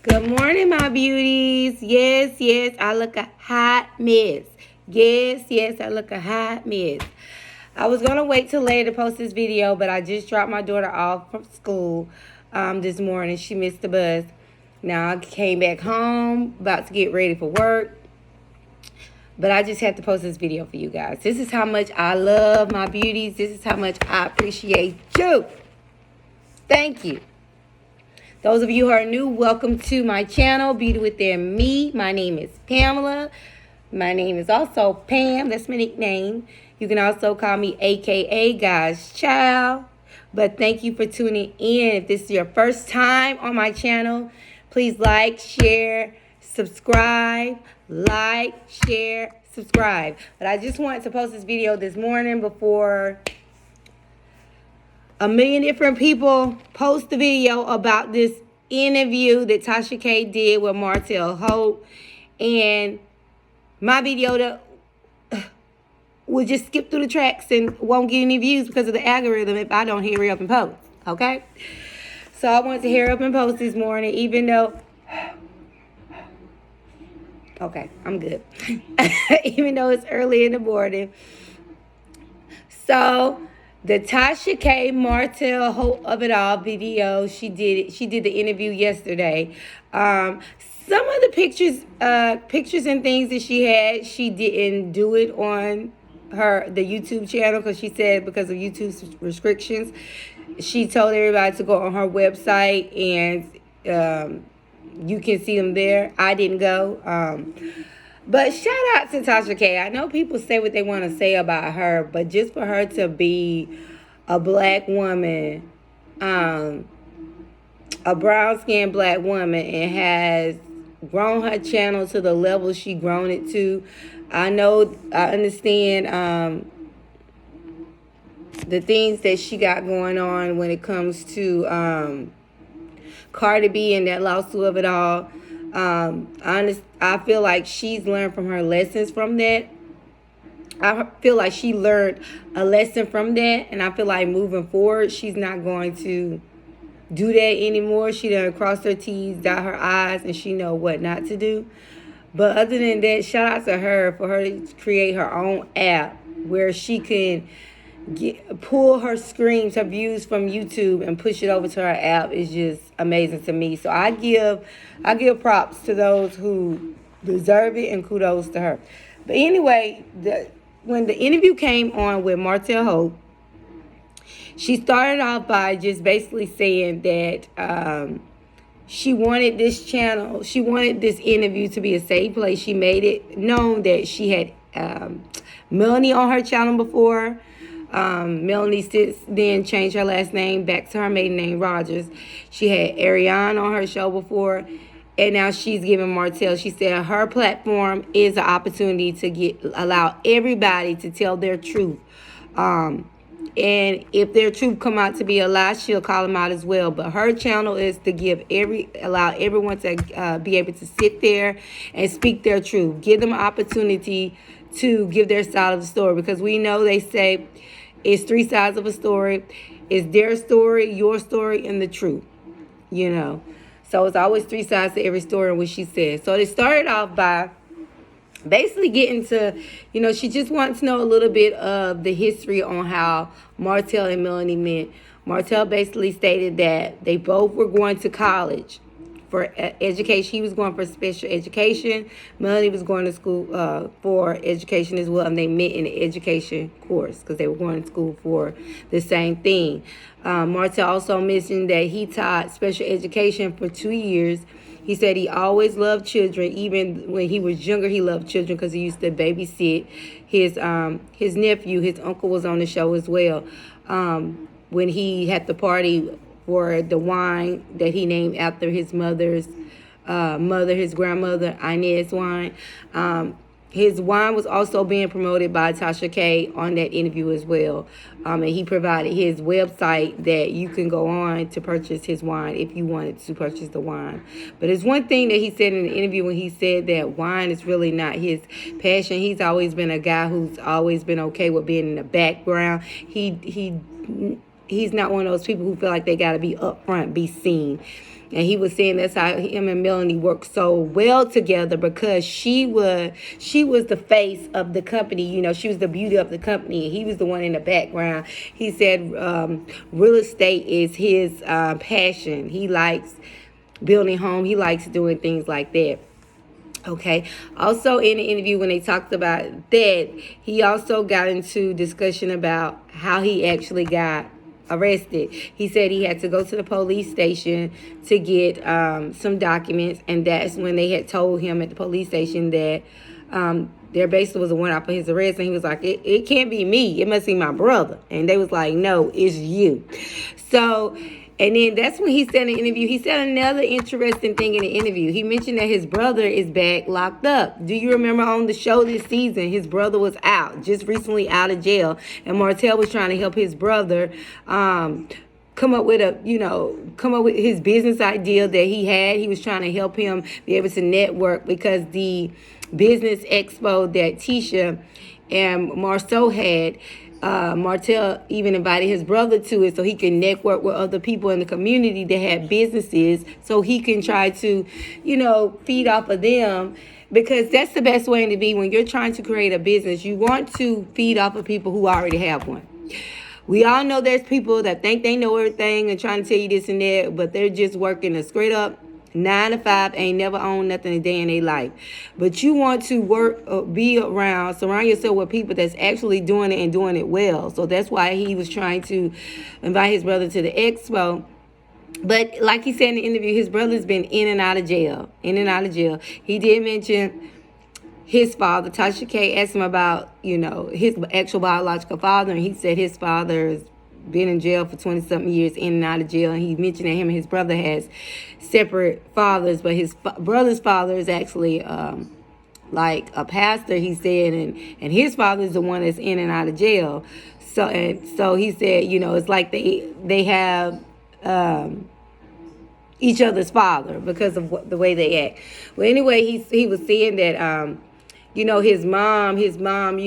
Good morning, my beauties. Yes, I look a hot mess. Yes, I look a hot mess. I was going to wait till later to post this video, but I just dropped my daughter off from school this morning. She missed the bus. Now I came back home, about to get ready for work. But I just had to post this video for you guys. This is how much I love my beauties. This is how much I appreciate you. Thank you. Those of you who are new, welcome to my channel, Beauty Within Me. My name is Pamela. My name is also Pam. That's my nickname. You can also call me AKA God's Child. But thank you for tuning in. If this is your first time on my channel, please like, share, subscribe. Like, share, subscribe. But I just wanted to post this video this morning before a million different people post the video about this interview that Tasha K did with Martell Holt. And my video will just skip through the tracks and won't get any views because of the algorithm if I don't hurry up and post. Okay? So I wanted to hurry up and post this morning, even though... Okay, I'm good. Even though it's early in the morning. So... the Tasha K Martell Holt of it all video, she did the interview yesterday. Some of the pictures and things that she had, she didn't do it on the YouTube channel because she said because of YouTube restrictions. She told everybody to go on her website and you can see them there. I didn't go. But shout out to Tasha K. I know people say what they want to say about her, but just for her to be a black woman, a brown-skinned black woman, and has grown her channel to the level she grown it to. I understand the things that she got going on when it comes to Cardi B and that lawsuit of it all. I feel like she's learned from her lessons from that. I feel like she learned a lesson from that, and I feel like moving forward, she's not going to do that anymore. She done crossed her T's, dot her I's, and she know what not to do. But other than that, shout out to her for her to create her own app where she can pull her screams, her views from YouTube and push it over to her app is just amazing to me. So I give props to those who deserve it and kudos to her. But anyway, when the interview came on with Martell Holt, she started off by just basically saying that she wanted this interview to be a safe place. She made it known that she had Melody on her channel before. Melody since then changed her last name back to her maiden name, Rodgers. She had Ariane on her show before, and now she's giving Martell. She said her platform is an opportunity to allow everybody to tell their truth. And if their truth come out to be a lie, she'll call them out as well. But her channel is to allow everyone to be able to sit there and speak their truth. Give them an opportunity to give their side of the story, because we know they say it's three sides of a story. It's their story, your story, and the truth, you know. So it's always three sides to every story, in what she said. So they started off by basically getting to, she just wanted to know a little bit of the history on how Martell and Melody met. Martell basically stated that they both were going to college for education. He was going for special education. Melody was going to school for education as well, and they met in the education course because they were going to school for the same thing. Martell also mentioned that he taught special education for 2 years. He said he always loved children. Even when he was younger, he loved children because he used to babysit his nephew. His uncle was on the show as well. When he had the party for the wine that he named after his mother's his grandmother, Inez wine. His wine was also being promoted by Tasha K on that interview as well. And he provided his website that you can go on to purchase his wine if you wanted to purchase the wine. But it's one thing that he said in the interview when he said that wine is really not his passion. He's always been a guy who's always been okay with being in the background. He's not one of those people who feel like they got to be up front, be seen. And he was saying that's how him and Melanie worked so well together, because she was the face of the company. You know, she was the beauty of the company. He was the one in the background. He said real estate is his passion. He likes building home. He likes doing things like that. Okay. Also, in the interview, when they talked about that, he also got into discussion about how he actually got arrested. He said he had to go to the police station to get some documents, and that's when they had told him at the police station that there basically was a warrant out for his arrest, and he was like, it can't be me, it must be my brother. And they was like, no, it's you. So, and then that's when he said in the interview, he said another interesting thing in the interview. He mentioned that his brother is back locked up. Do you remember on the show this season, his brother was out, just recently out of jail, and Martell was trying to help his brother come up with his business idea that he had. He was trying to help him be able to network, because the business expo that Tasha and Marceau had, Martell even invited his brother to it so he can network with other people in the community that had businesses, so he can try to, feed off of them, because that's the best way to be when you're trying to create a business. You want to feed off of people who already have one. We all know there's people that think they know everything and trying to tell you this and that, but they're just working a straight up 9 to 5, ain't never owned nothing a day in their life. But you want to surround yourself with people that's actually doing it and doing it well. So that's why he was trying to invite his brother to the expo. But like he said in the interview, his brother's been in and out of jail. He did mention his father. Tasha K asked him about, his actual biological father, and he said his father has been in jail for 20-something years, in and out of jail. And he mentioned that him and his brother has separate fathers, but his brother's father is actually like a pastor, he said, and his father is the one that's in and out of jail. So he said, it's like they have each other's father because of the way they act. Well, anyway, he was saying that his mom, his mom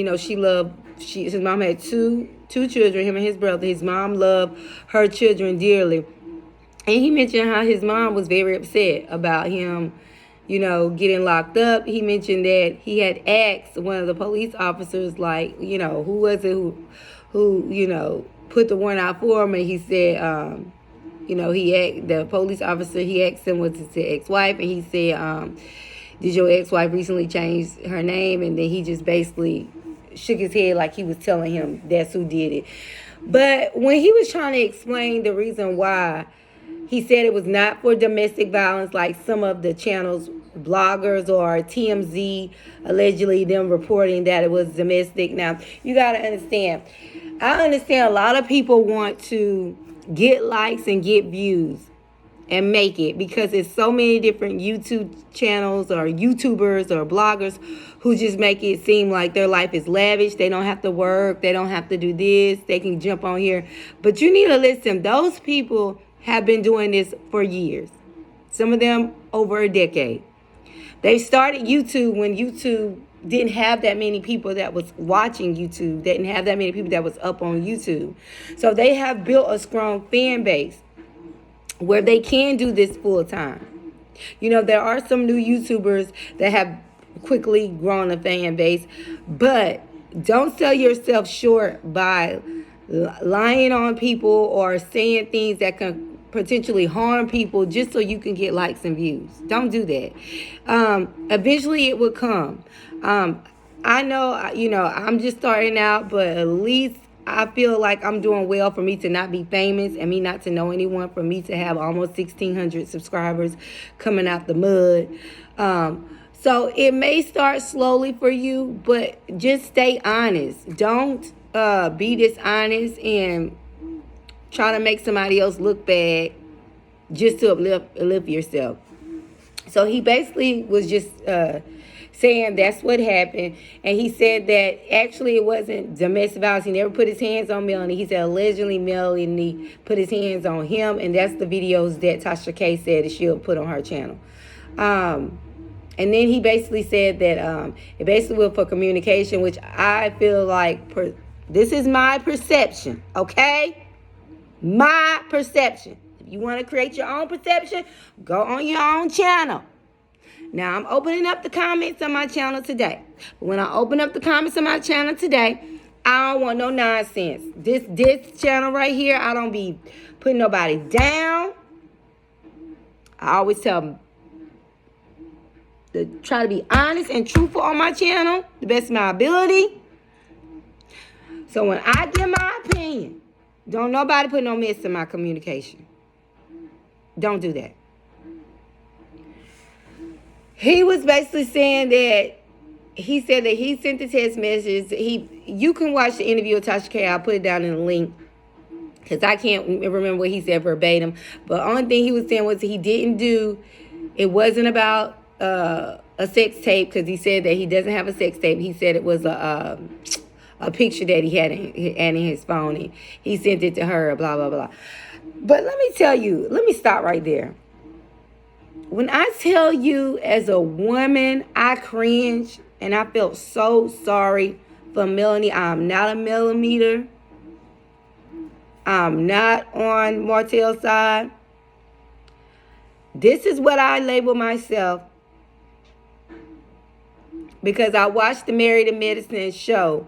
had two children, him and his brother. His mom loved her children dearly. And he mentioned how his mom was very upset about him, getting locked up. He mentioned that he had asked one of the police officers, like, who was it who put the warrant out for him. And he said, the police officer, he asked him, was it his ex-wife? And he said, did your ex-wife recently change her name? And then he just basically shook his head like he was telling him that's who did it. But when he was trying to explain the reason why, he said it was not for domestic violence like some of the channel's bloggers or TMZ allegedly them reporting that it was domestic. Now, you got to understand, I understand a lot of people want to get likes and get views and make it, because it's so many different YouTube channels or YouTubers or bloggers who just make it seem like their life is lavish. They don't have to work. They don't have to do this. They can jump on here. But you need to listen. Those people have been doing this for years. Some of them over a decade. They started YouTube when YouTube didn't have that many people that was watching YouTube. Didn't have that many people that was up on YouTube. So they have built a strong fan base where they can do this full time. There are some new YouTubers that have quickly grown a fan base, but don't sell yourself short by lying on people or saying things that can potentially harm people just so you can get likes and views. Don't do that. Eventually it will come. I know, I'm just starting out, but at least I feel like I'm doing well for me to not be famous and me not to know anyone, for me to have almost 1,600 subscribers coming out the mud. So it may start slowly for you, but just stay honest. Don't be dishonest and try to make somebody else look bad just to uplift yourself. So he basically was just saying that's what happened. And he said that actually it wasn't domestic violence. He never put his hands on Melanie. He said allegedly Melanie put his hands on him. And that's the videos that Tasha K said that she'll put on her channel. And then he basically said that it basically was for communication, which I feel like this is my perception, okay? My perception. you want to create your own perception, go on your own channel. Now, I'm opening up the comments on my channel today. But when I open up the comments on my channel today, I don't want no nonsense. This channel right here, I don't be putting nobody down. I always tell them to try to be honest and truthful on my channel, the best of my ability. So when I give my opinion, don't nobody put no mess in my communication. Don't do that. He was basically saying that he said that he sent the text messages. You can watch the interview with Tasha K. I'll put it down in the link because I can't remember what he said verbatim. But the only thing he was saying was he didn't do. It wasn't about a sex tape because he said that he doesn't have a sex tape. He said it was a picture that he had in his phone. And he sent it to her. Blah blah blah. But let me tell you. Let me stop right there. When I tell you as a woman, I cringe and I felt so sorry for Melanie. I'm not a millimeter. I'm not on Martell's side. This is what I label myself because I watched the Married to Medicine show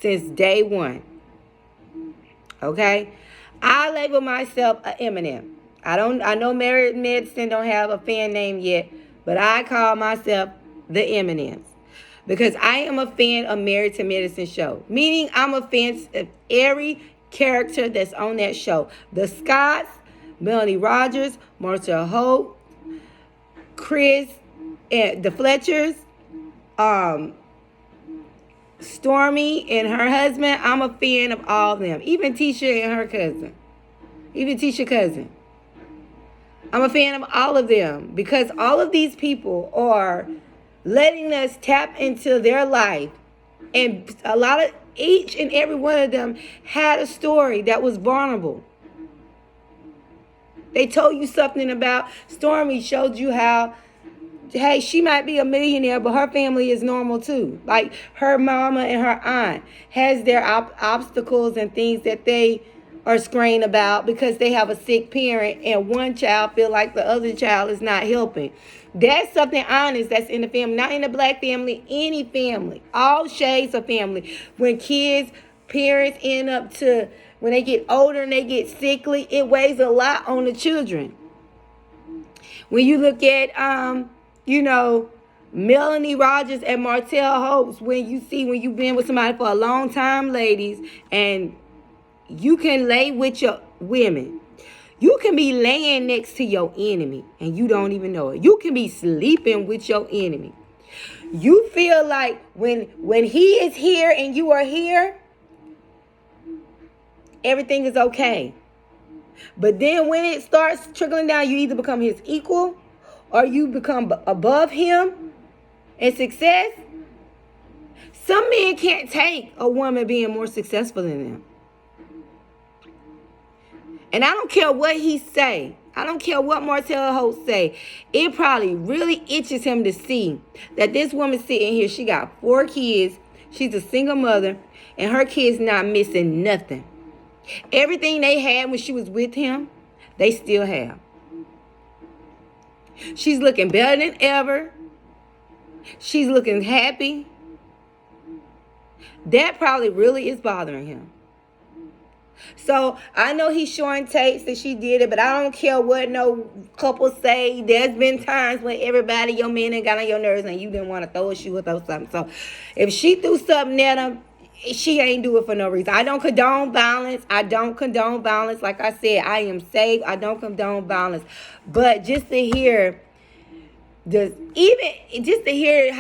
since day one. Okay? I label myself an Eminem. I know Married Medicine don't have a fan name yet, but I call myself the Eminems because I am a fan of Married to Medicine show. Meaning I'm a fan of every character that's on that show. The Scotts, Melody Rodgers, Martell Holt, Chris, and the Fletchers, Stormy and her husband. I'm a fan of all of them. Even Tisha and her cousin. Even Tisha's cousin. I'm a fan of all of them because all of these people are letting us tap into their life. And each and every one of them had a story that was vulnerable. They told you something about Stormy, showed you how, hey, she might be a millionaire, but her family is normal too. Like her mama and her aunt has their obstacles and things that they are screaming about because they have a sick parent and one child feel like the other child is not helping. That's something honest that's in the family, not in the black family, any family, all shades of family. When kids, parents end up to, when they get older and they get sickly, it weighs a lot on the children. When you look at, Melody Rodgers and Martell Holt, when you've been with somebody for a long time, ladies, and you can lay with your women. You can be laying next to your enemy and you don't even know it. You can be sleeping with your enemy. You feel like when he is here and you are here, everything is okay. But then when it starts trickling down, you either become his equal or you become above him in success. Some men can't take a woman being more successful than them. And I don't care what he say. I don't care what Martell Holt say. It probably really itches him to see that this woman sitting here, she got 4 kids. She's a single mother. And her kids not missing nothing. Everything they had when she was with him, they still have. She's looking better than ever. She's looking happy. That probably really is bothering him. So I know he's showing tapes that she did it, but I don't care what no couple say. There's been times when everybody, your man, ain't got on your nerves and you didn't want to throw a shoe or throw something. So if she threw something at him, she ain't do it for no reason. I don't condone violence. Like I said, I am saved. I don't condone violence. But just to hear just to hear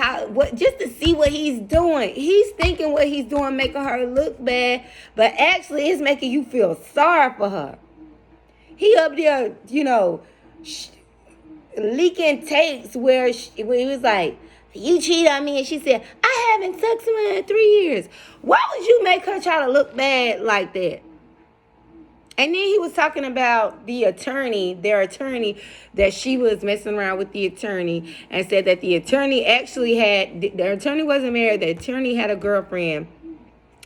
just to see what he's doing. He's thinking what he's doing, making her look bad, but actually it's making you feel sorry for her. He up there, leaking tapes where he was like, you cheated on me, and she said, I haven't sex with him in 3 years. Why would you make her try to look bad like that? And then he was talking about their attorney, that she was messing around with the attorney, and said that the attorney the attorney wasn't married, the attorney had a girlfriend,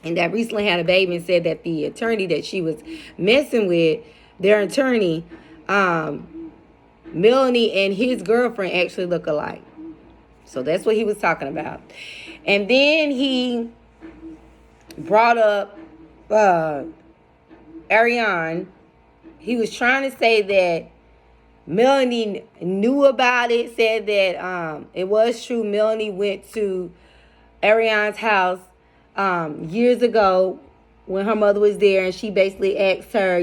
and that recently had a baby, and said that the attorney that she was messing with, their attorney, Melanie and his girlfriend actually look alike. So that's what he was talking about. And then he brought up Ariane. He was trying to say that Melanie knew about it, said that it was true. Melanie went to Ariane's house years ago when her mother was there, and she basically asked her,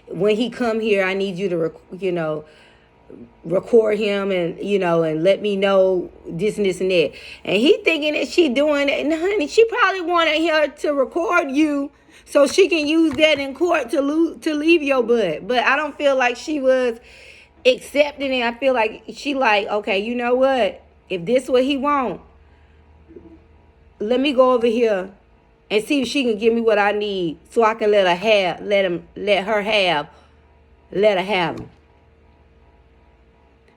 when he come here, I need you to, record him and, and let me know this and this and that. And he thinking that she doing it, and honey, she probably wanted her to record you so she can use that in court to leave your butt. But I don't feel like she was accepting it. I feel like she okay, you know what? If this what he want, let me go over here and see if she can give me what I need so I can let her have him.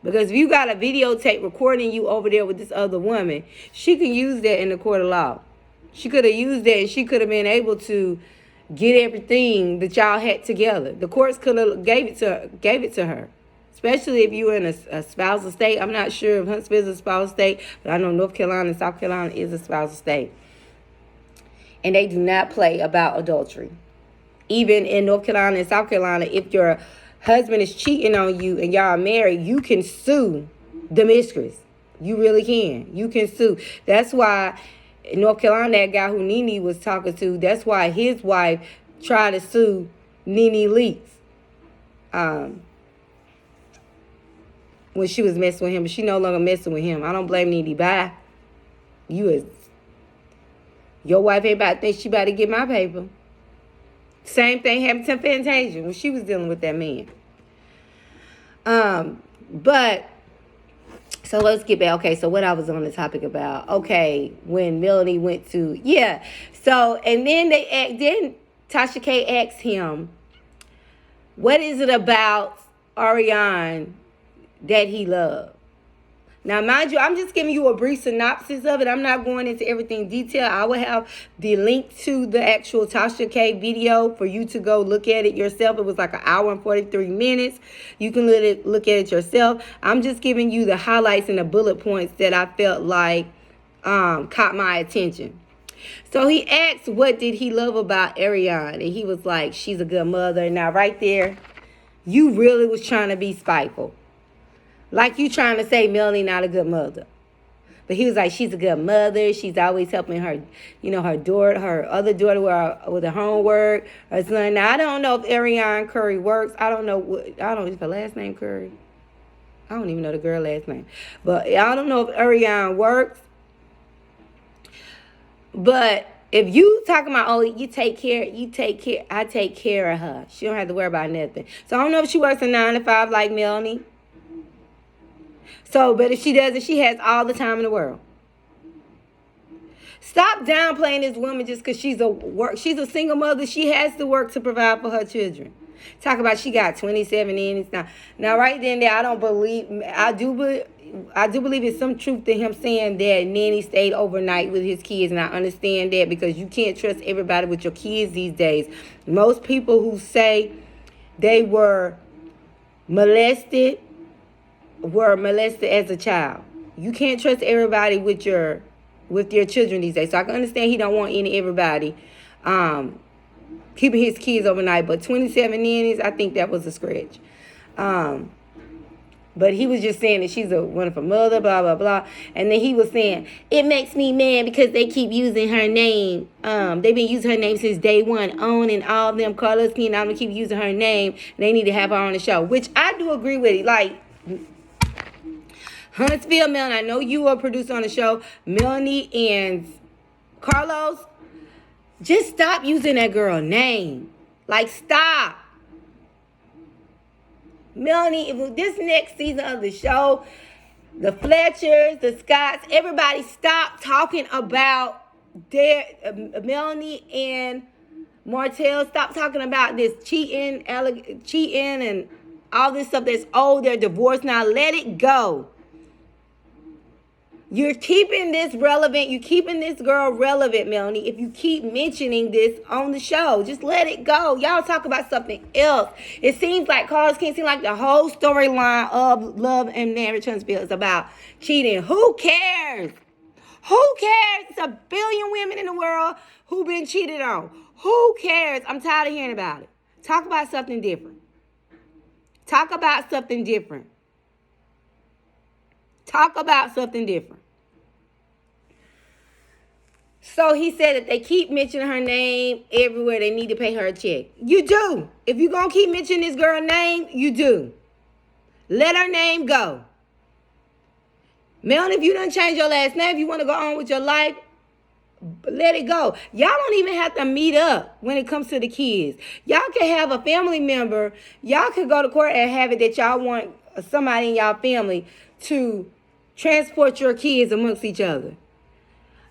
Because if you got a videotape recording you over there with this other woman, she can use that in the court of law. She could have used that and she could have been able to get everything that y'all had together. The courts could have gave it to her. Especially if you're in a spousal state. I'm not sure if Huntsville is a spousal state, but I know North Carolina and South Carolina is a spousal state. And they do not play about adultery. Even in North Carolina and South Carolina, if your husband is cheating on you and y'all are married, you can sue the mistress. You really can. You can sue. That's why in North Carolina, that guy who Nene was talking to, that's why his wife tried to sue Nene Leakes. When she was messing with him, but she no longer messing with him. I don't blame Nene. Bye. Your wife ain't about to think she about to get my paper. Same thing happened to Fantasia when she was dealing with that man. But so let's get back. Okay, so what I was on the topic about. Okay, when Melanie went to So and then then Tasha K asked him, what is it about Ariane that he loved? Now, mind you, I'm just giving you a brief synopsis of it. I'm not going into everything detail. I will have the link to the actual Tasha K video for you to go look at it yourself. It was like an hour and 43 minutes. You can look at it yourself. I'm just giving you the highlights and the bullet points that I felt like caught my attention. So he asked, what did he love about Ariane? And he was like, she's a good mother. Now, right there, you really was trying to be spiteful. Like you trying to say Melanie not a good mother. But he was like, she's a good mother. She's always helping her, her other daughter with her homework. Her son. Now, I don't know if Ariane Curry works. I don't know if her last name Curry. I don't even know the girl's last name. But I don't know if Ariane works. But if you talking about, I take care of her. She don't have to worry about nothing. So I don't know if she works a 9 to 5 like Melanie. So, but if she doesn't, she has all the time in the world. Stop downplaying this woman just because she's a single mother. She has to work to provide for her children. Talk about she got 27 innings now. Now, right then there, I do believe it's some truth to him saying that Nanny stayed overnight with his kids, and I understand that because you can't trust everybody with your kids these days. Most people who say they were molested as a child. You can't trust everybody with your children these days. So I can understand he don't want everybody keeping his kids overnight. But 27 nannies, I think that was a stretch. But he was just saying that she's a wonderful mother, blah, blah, blah. And then he was saying, it makes me mad because they keep using her name. They've been using her name since day one. On and all of them, Carlos King, I'm going to keep using her name. They need to have her on the show, which I do agree with. Like, Huntsville, Melanie, I know you are a producer on the show. Melanie and Carlos, just stop using that girl's name. Like, stop. Melanie, if this next season of the show, the Fletchers, the Scotts, everybody stop talking about their Melanie and Martell. Stop talking about this cheating and all this stuff that's old. They're divorced now. Let it go. You're keeping this relevant. You're keeping this girl relevant, Melanie. If you keep mentioning this on the show, just let it go. Y'all talk about something else. It seems like Carlos King seems like the whole storyline of Love and Marriage Huntsville is about cheating. Who cares? Who cares? It's a billion women in the world who've been cheated on. Who cares? I'm tired of hearing about it. Talk about something different. Talk about something different. Talk about something different. So he said that they keep mentioning her name everywhere. They need to pay her a check. You do. If you're going to keep mentioning this girl's name, you do. Let her name go. Melanie, if you done change your last name, if you want to go on with your life, let it go. Y'all don't even have to meet up when it comes to the kids. Y'all can have a family member. Y'all can go to court and have it that y'all want somebody in y'all family to transport your kids amongst each other.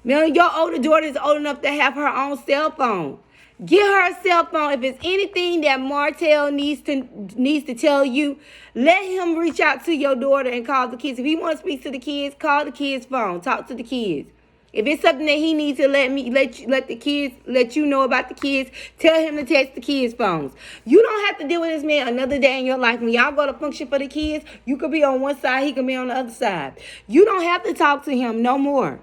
Melanie, your older daughter is old enough to have her own cell phone. Get her a cell phone. If it's anything that Martell needs to tell you, let him reach out to your daughter and call the kids. If he wants to speak to the kids, call the kids' phone. Talk to the kids. If it's something that he needs to let you know about the kids, tell him to text the kids' phones. You don't have to deal with this man another day in your life. When y'all go to function for the kids, you could be on one side, he could be on the other side. You don't have to talk to him no more.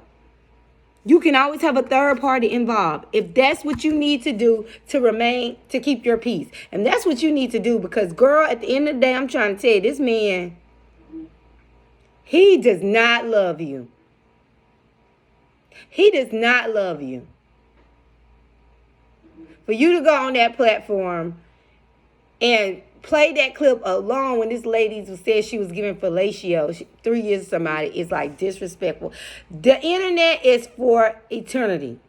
You can always have a third party involved if that's what you need to do to keep your peace. And that's what you need to do because, girl, at the end of the day, I'm trying to tell you, this man, he does not love you. He does not love you. For you to go on that platform and play that clip alone when this lady said she was giving fellatio 3 years to somebody is like disrespectful. The internet is for eternity.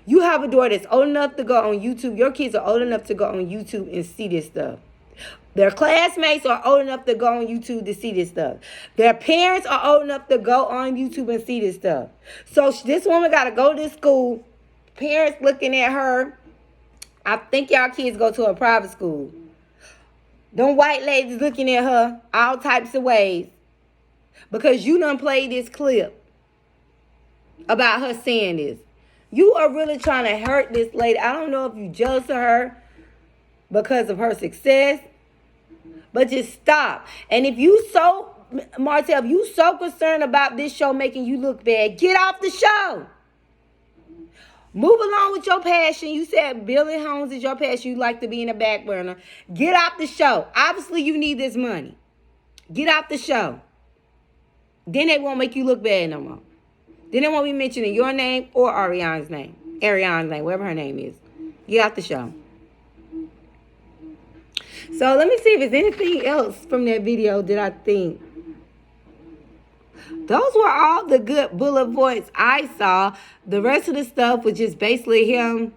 You have a daughter that's old enough to go on YouTube. Your kids are old enough to go on YouTube and see this stuff. Their classmates are old enough to go on YouTube to see this stuff. Their parents are old enough to go on YouTube and see this stuff. So this woman got to go to this school. Parents looking at her. I think y'all kids go to a private school. Them white ladies looking at her all types of ways because you done played this clip about her saying this. You are really trying to hurt this lady. I don't know if you jealous of her because of her success, but just stop. And if you Martell, if you so concerned about this show making you look bad, get off the show. Move along with your passion. You said building homes is your passion. You like to be in the back burner. Get off the show. Obviously, you need this money. Get off the show. Then they won't make you look bad no more. Then they won't be mentioning your name or Ariana's name. Whatever her name is. Get off the show. So let me see if there's anything else from that video that I think. Those were all the good bullet points I saw. The rest of the stuff was just basically him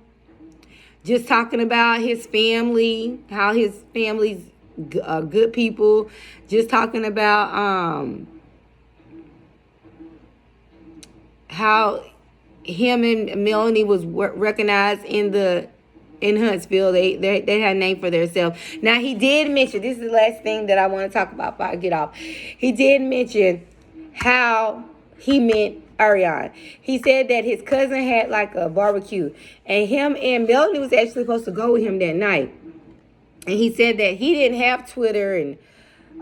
just talking about his family, how his family's good people. Just talking about how him and Melanie was recognized in Huntsville. They had a name for themselves. Now, he did mention, this is the last thing that I want to talk about before I get off. He did mention how he met Ariana. He said that his cousin had like a barbecue, and him and Melody was actually supposed to go with him that night. And he said that he didn't have Twitter and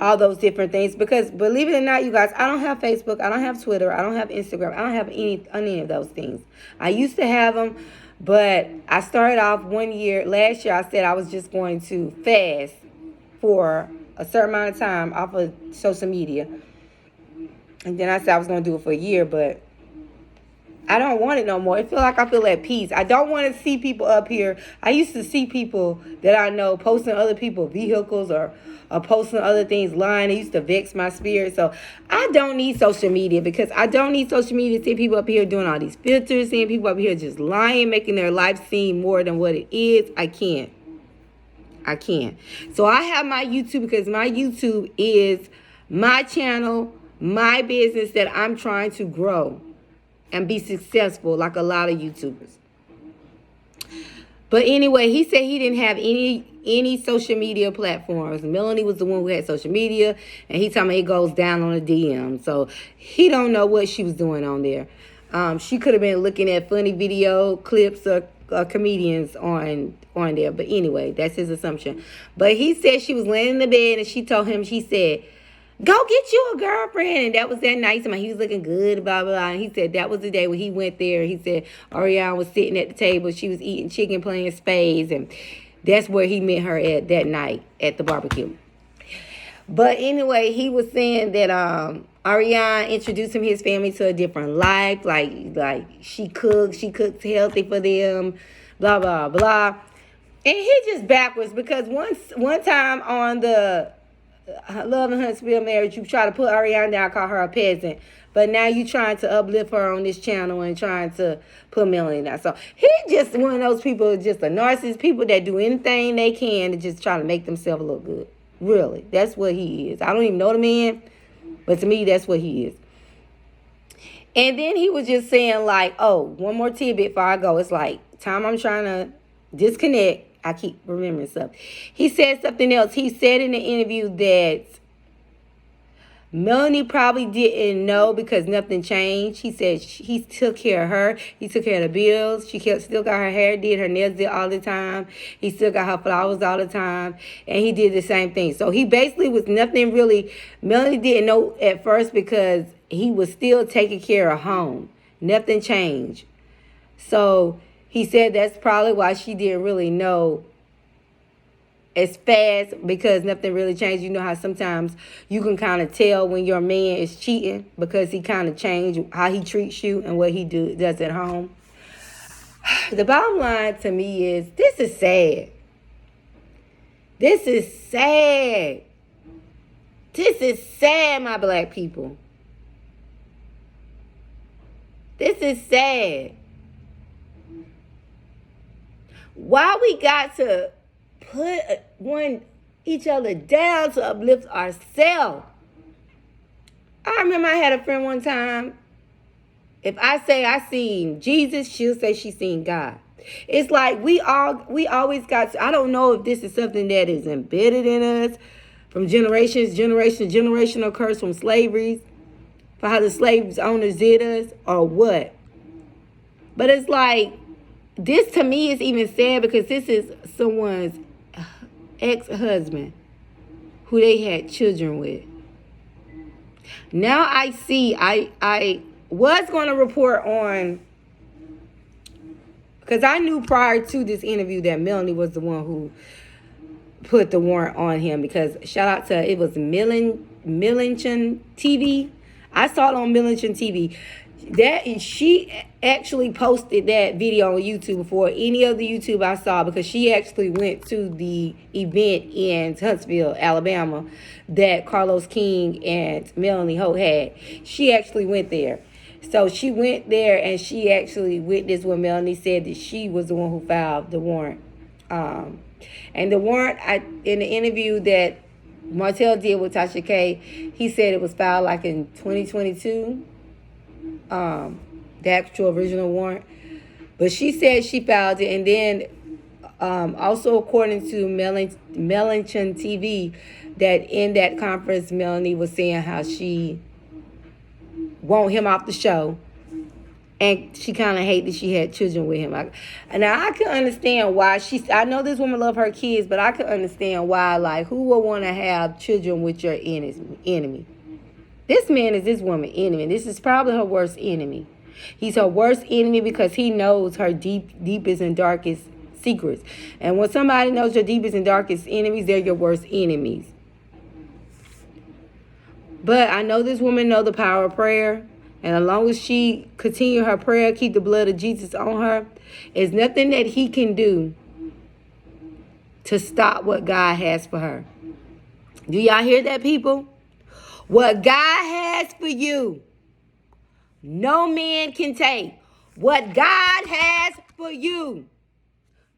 all those different things because, believe it or not, you guys, I don't have Facebook, I don't have Twitter, I don't have Instagram, I don't have any of those things. I used to have them, but I started off last year, I said I was just going to fast for a certain amount of time off of social media. And then I said I was going to do it for a year, but I don't want it no more. I feel at peace. I don't want to see people up here. I used to see people that I know posting other people's vehicles or posting other things, lying. It used to vex my spirit. So I don't need social media because I don't need social media seeing people up here doing all these filters, seeing people up here just lying, making their life seem more than what it is. I can't. So I have my YouTube because my YouTube is my channel, my business that I'm trying to grow and be successful like a lot of YouTubers. But anyway, he said he didn't have any social media platforms. Melanie was the one who had social media, and he told me it goes down on the DM. So he don't know what she was doing on there. She could have been looking at funny video clips of comedians on there. But anyway, that's his assumption. But he said she was laying in the bed, and she told him, she said, go get you a girlfriend. And that was that night. He was looking good, blah, blah, blah. And he said that was the day when he went there. He said Ariana was sitting at the table. She was eating chicken, playing spades. And that's where he met her at that night at the barbecue. But anyway, he was saying that Ariana introduced him, his family, to a different life. Like she cooks healthy for them, blah, blah, blah. And he just backwards because one time on the Love and Huntsville marriage, you try to put Ariana down, call her a peasant. But now you trying to uplift her on this channel and trying to put Melanie down. So he just one of those people, just a narcissist, people that do anything they can to just try to make themselves look good. Really, that's what he is. I don't even know the man, but to me, that's what he is. And then he was just saying like, oh, one more tidbit before I go. It's like, time I'm trying to disconnect. I keep remembering stuff. He said something else. He said in the interview that Melanie probably didn't know because nothing changed. He said he took care of her. He took care of the bills. She still got her hair did, her nails did all the time. He still got her flowers all the time. And he did the same thing. So he basically was nothing really. Melanie didn't know at first because he was still taking care of home. Nothing changed. So he said that's probably why she didn't really know as fast, because nothing really changed. You know how sometimes you can kind of tell when your man is cheating because he kind of changed how he treats you and what he does at home. The bottom line to me is this is sad. This is sad. This is sad, my black people. This is sad. Why we got to put each other down to uplift ourselves? I remember I had a friend one time. If I say I seen Jesus, she'll say she seen God. It's like we always got to, I don't know if this is something that is embedded in us from generational curse from slavery, for how the slaves owners did us, or what. But it's like, this to me is even sad because this is someone's ex-husband who they had children with. Now I see, I was going to report on, because I knew prior to this interview that Melanie was the one who put the warrant on him, because shout out to, it was Millington TV. I saw it on Millington TV. That she actually posted that video on YouTube before any other YouTube I saw, because she actually went to the event in Huntsville, Alabama, that Carlos King and Melody Holt had. She actually went there. So she went there and she actually witnessed when Melanie said that she was the one who filed the warrant. And the warrant, in the interview that Martell did with Tasha K, he said it was filed like in 2022. The actual original warrant. But she said she filed it. And then also according to Mellington TV, that in that conference, Melanie was saying how she want him off the show. And she kind of hate that she had children with him. Now, I can understand why I know this woman love her kids, but I can understand why, like, who would want to have children with your enemy? This man is this woman's enemy. This is probably her worst enemy. He's her worst enemy because he knows her deepest and darkest secrets. And when somebody knows your deepest and darkest enemies, they're your worst enemies. But I know this woman know the power of prayer. And as long as she continue her prayer, keep the blood of Jesus on her, there's nothing that he can do to stop what God has for her. Do y'all hear that, people? What God has for you, no man can take. What God has for you,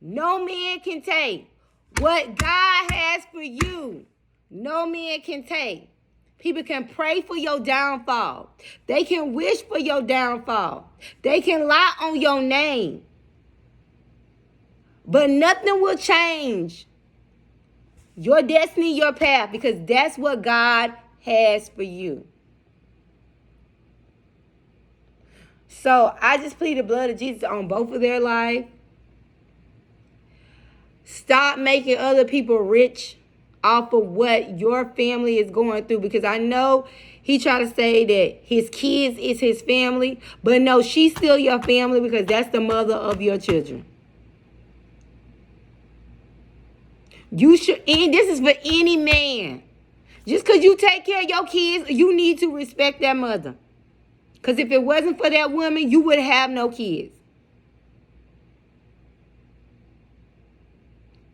no man can take. What God has for you, no man can take. People can pray for your downfall. They can wish for your downfall. They can lie on your name. But nothing will change your destiny, your path, because that's what God has for you. So I just plead the blood of Jesus on both of their life. Stop making other people rich off of what your family is going through, because I know he tried to say that his kids is his family, but no, she's still your family because that's the mother of your children. You should, and this is for any man. Just because you take care of your kids, you need to respect that mother. Because if it wasn't for that woman, you would have no kids.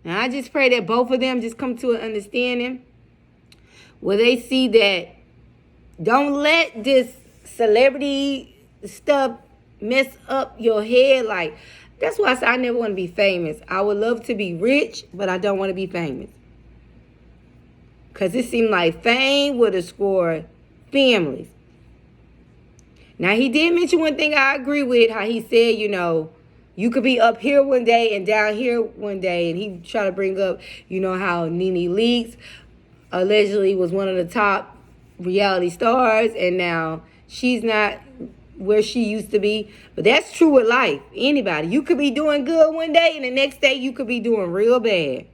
Now, I just pray that both of them just come to an understanding where they see that don't let this celebrity stuff mess up your head. Like, that's why I said I never want to be famous. I would love to be rich, but I don't want to be famous. Because it seemed like fame would have scored families. Now, he did mention one thing I agree with, how he said, you know, you could be up here one day and down here one day. And he tried to bring up, you know, how Nene Leakes allegedly was one of the top reality stars. And now she's not where she used to be. But that's true with life. Anybody. You could be doing good one day and the next day you could be doing real bad.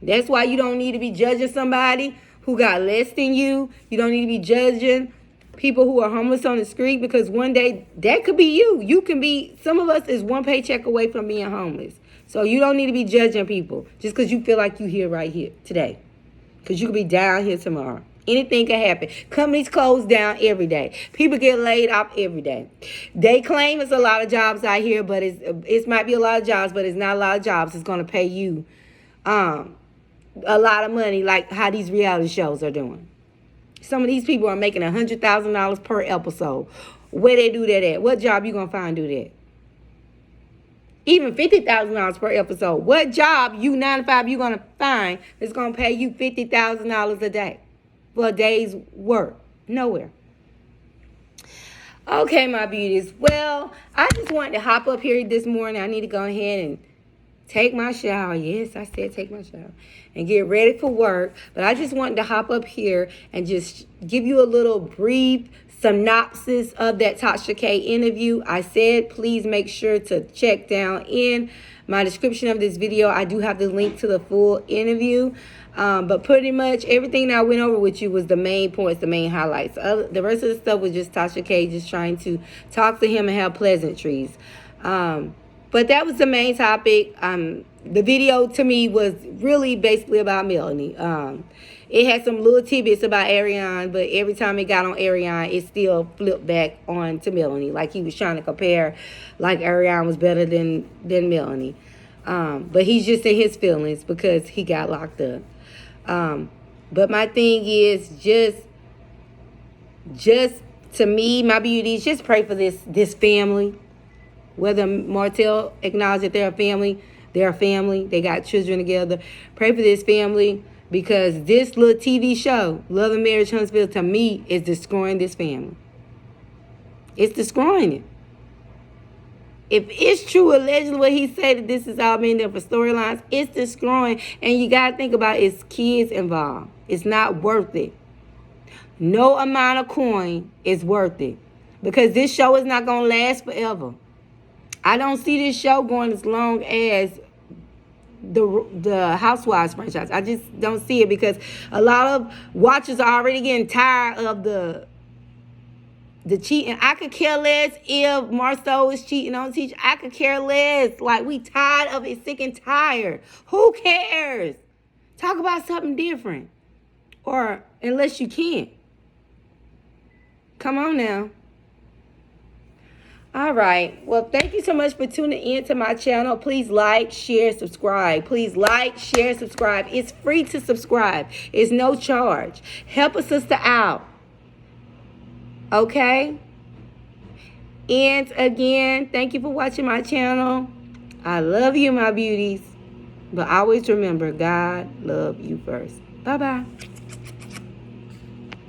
That's why you don't need to be judging somebody who got less than you. You don't need to be judging people who are homeless on the street, because one day that could be you. You can be, some of us is one paycheck away from being homeless. So you don't need to be judging people just because you feel like you here right here today. Because you could be down here tomorrow. Anything can happen. Companies close down every day. People get laid off every day. They claim it's a lot of jobs out here, but it might be a lot of jobs, but it's not a lot of jobs. It's going to pay you a lot of money, like how these reality shows are doing. Some of these people are making $100,000 per episode. Where they do that at? What job you going to find do that? Even $50,000 per episode. What job, you 9 to 5, you going to find that's going to pay you $50,000 a day for a day's work? Nowhere. Okay, my beauties. Well, I just wanted to hop up here this morning. I need to go ahead and take my shower. Yes, I said take my shower. And get ready for work. But I just wanted to hop up here and just give you a little brief synopsis of that Tasha K interview. I said please make sure to check down in my description of this video. I do have the link to the full interview. But pretty much everything that I went over with you was the main points, the main highlights. The rest of the stuff was just Tasha K just trying to talk to him and have pleasantries. But that was the main topic. The video to me was really basically about Melanie. It had some little tidbits about Ariane, but every time it got on Ariane, it still flipped back on to Melanie. Like he was trying to compare, like Ariane was better than Melanie. But he's just in his feelings because he got locked up. But my thing is just to me, my beauties, just pray for this family. Whether Martell acknowledge that they're a family, they got children together. Pray for this family, because this little TV show, Love and Marriage Huntsville, to me, is destroying this family. It's destroying it. If it's true, allegedly, what he said, that this is all being done for storylines, it's destroying. And you got to think about it's kids involved. It's not worth it. No amount of coin is worth it. Because this show is not going to last forever. I don't see this show going as long as the Housewives franchise. I just don't see it, because a lot of watchers are already getting tired of the cheating. I could care less if Marceau is cheating on Teacher. I could care less. Like, we tired of it, sick and tired. Who cares? Talk about something different. Or unless you can't. Come on now. All right. Well, thank you so much for tuning in to my channel. Please like, share, subscribe. Please like, share, subscribe. It's free to subscribe. It's no charge. Help a sister out. Okay? And again, thank you for watching my channel. I love you, my beauties. But always remember, God love you first. Bye-bye.